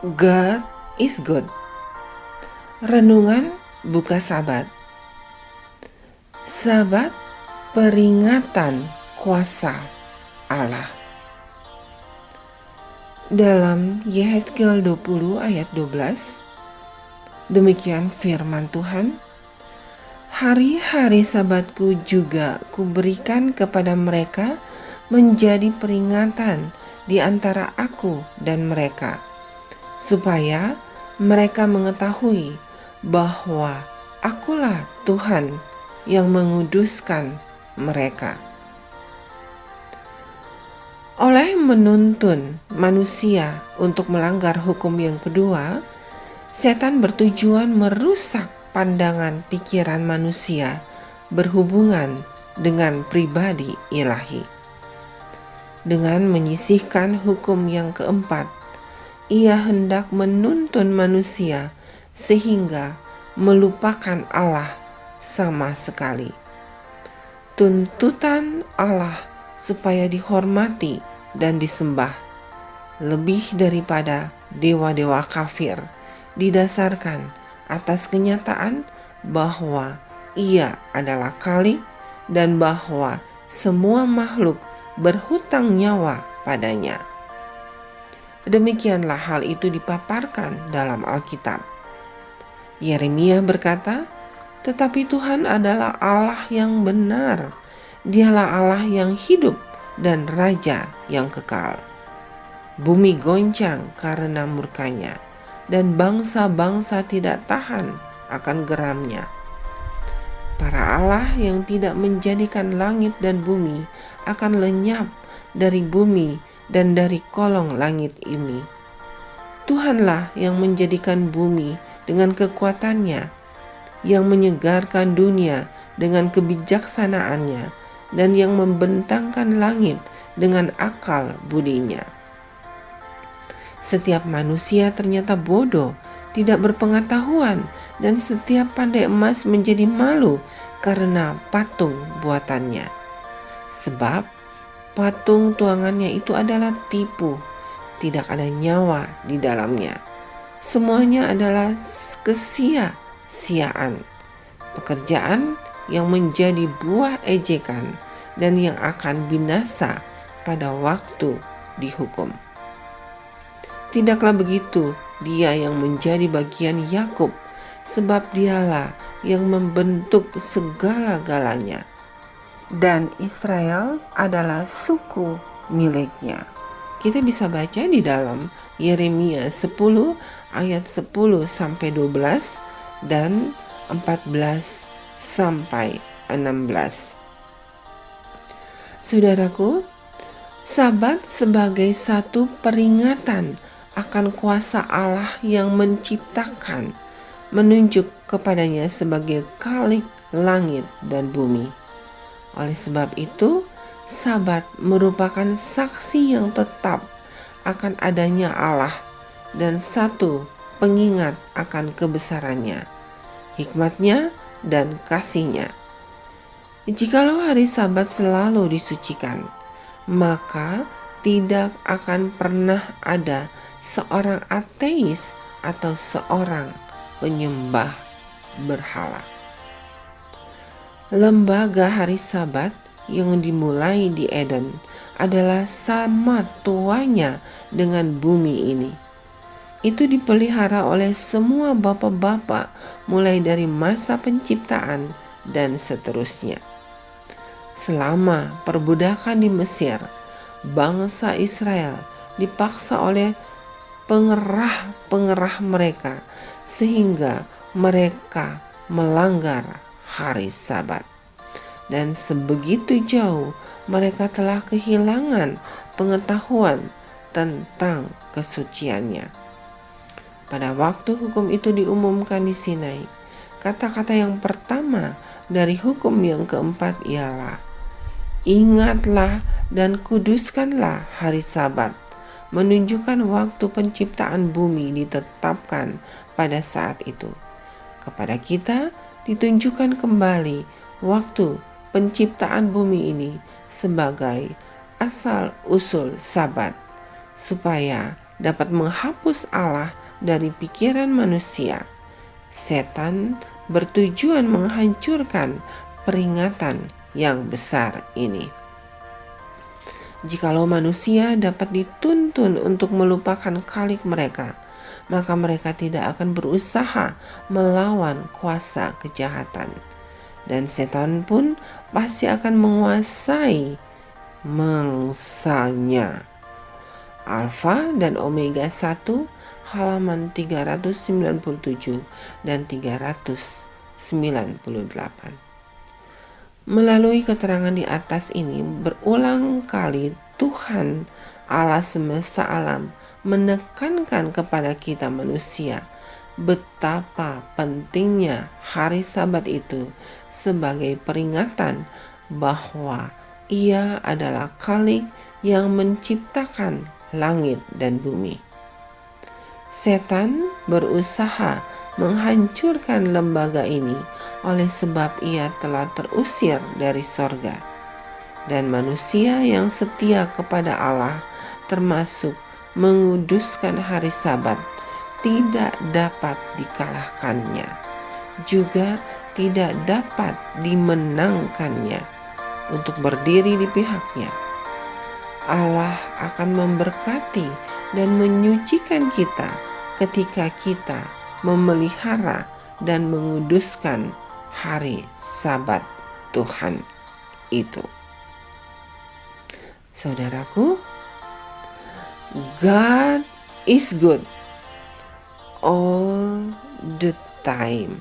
God is good. Renungan buka Sabat. Sabat peringatan kuasa Allah. Dalam Yehezkiel 20 ayat 12, demikian firman Tuhan, hari-hari Sabatku juga kuberikan kepada mereka menjadi peringatan di antara aku dan mereka, supaya mereka mengetahui bahwa akulah Tuhan yang menguduskan mereka. Oleh menuntun manusia untuk melanggar hukum yang kedua, setan bertujuan merusak pandangan pikiran manusia berhubungan dengan pribadi ilahi. Dengan menyisihkan hukum yang keempat, ia hendak menuntun manusia sehingga melupakan Allah sama sekali. Tuntutan Allah supaya dihormati dan disembah lebih daripada dewa-dewa kafir didasarkan atas kenyataan bahwa Ia adalah Khalik dan bahwa semua makhluk berhutang nyawa padanya. Demikianlah hal itu dipaparkan dalam Alkitab. Yeremia berkata, "Tetapi Tuhan adalah Allah yang benar. Dialah Allah yang hidup dan Raja yang kekal. Bumi goncang karena murkanya, dan bangsa-bangsa tidak tahan akan geramnya. Para Allah yang tidak menjadikan langit dan bumi akan lenyap dari bumi dan dari kolong langit ini. Tuhanlah yang menjadikan bumi dengan kekuatannya, yang menyegarkan dunia dengan kebijaksanaannya, dan yang membentangkan langit dengan akal budinya. Setiap manusia ternyata bodoh, tidak berpengetahuan, dan setiap pandai emas menjadi malu karena patung buatannya. Sebab patung tuangannya itu adalah tipu, tidak ada nyawa di dalamnya. Semuanya adalah kesia-siaan, pekerjaan yang menjadi buah ejekan dan yang akan binasa pada waktu dihukum. Tidaklah begitu Dia yang menjadi bagian Yakub, sebab Dialah yang membentuk segala-galanya, dan Israel adalah suku miliknya." Kita bisa baca di dalam Yeremia 10 ayat 10 sampai 12 dan 14 sampai 16. Saudaraku, Sabat sebagai satu peringatan akan kuasa Allah yang menciptakan, menunjuk kepadanya sebagai Khalik langit dan bumi. Oleh sebab itu, Sabat merupakan saksi yang tetap akan adanya Allah dan satu pengingat akan kebesarannya, hikmatnya, dan kasihnya. Jikalau hari Sabat selalu disucikan, maka tidak akan pernah ada seorang ateis atau seorang penyembah berhala. Lembaga hari Sabat yang dimulai di Eden adalah sama tuanya dengan bumi ini. Itu dipelihara oleh semua bapak-bapak mulai dari masa penciptaan dan seterusnya. Selama perbudakan di Mesir, bangsa Israel dipaksa oleh pengerah-pengerah mereka sehingga mereka melanggar hari Sabat. Dan sebegitu jauh mereka telah kehilangan pengetahuan tentang kesuciannya. Pada waktu hukum itu diumumkan di Sinai, kata-kata yang pertama dari hukum yang keempat ialah, "Ingatlah dan kuduskanlah hari Sabat." Menunjukkan waktu penciptaan bumi ditetapkan pada saat itu. Kepada kita ditunjukkan kembali waktu penciptaan bumi ini sebagai asal-usul Sabat, supaya dapat menghapus Allah dari pikiran manusia. Setan bertujuan menghancurkan peringatan yang besar ini. Jikalau manusia dapat dituntun untuk melupakan khalik mereka, maka mereka tidak akan berusaha melawan kuasa kejahatan. Dan setan pun pasti akan menguasai mangsanya. Alfa dan Omega 1 halaman 397 dan 398. Melalui keterangan di atas ini, berulang kali Tuhan Allah semesta alam menekankan kepada kita manusia betapa pentingnya hari Sabat itu sebagai peringatan bahwa Ia adalah Khalik yang menciptakan langit dan bumi. Setan berusaha menghancurkan lembaga ini oleh sebab ia telah terusir dari sorga. Dan manusia yang setia kepada Allah, termasuk menguduskan hari Sabat, tidak dapat dikalahkannya, juga tidak dapat dimenangkannya untuk berdiri di pihaknya. Allah akan memberkati dan menyucikan kita ketika kita memelihara dan menguduskan hari Sabat Tuhan itu. Saudaraku, God is good all the time.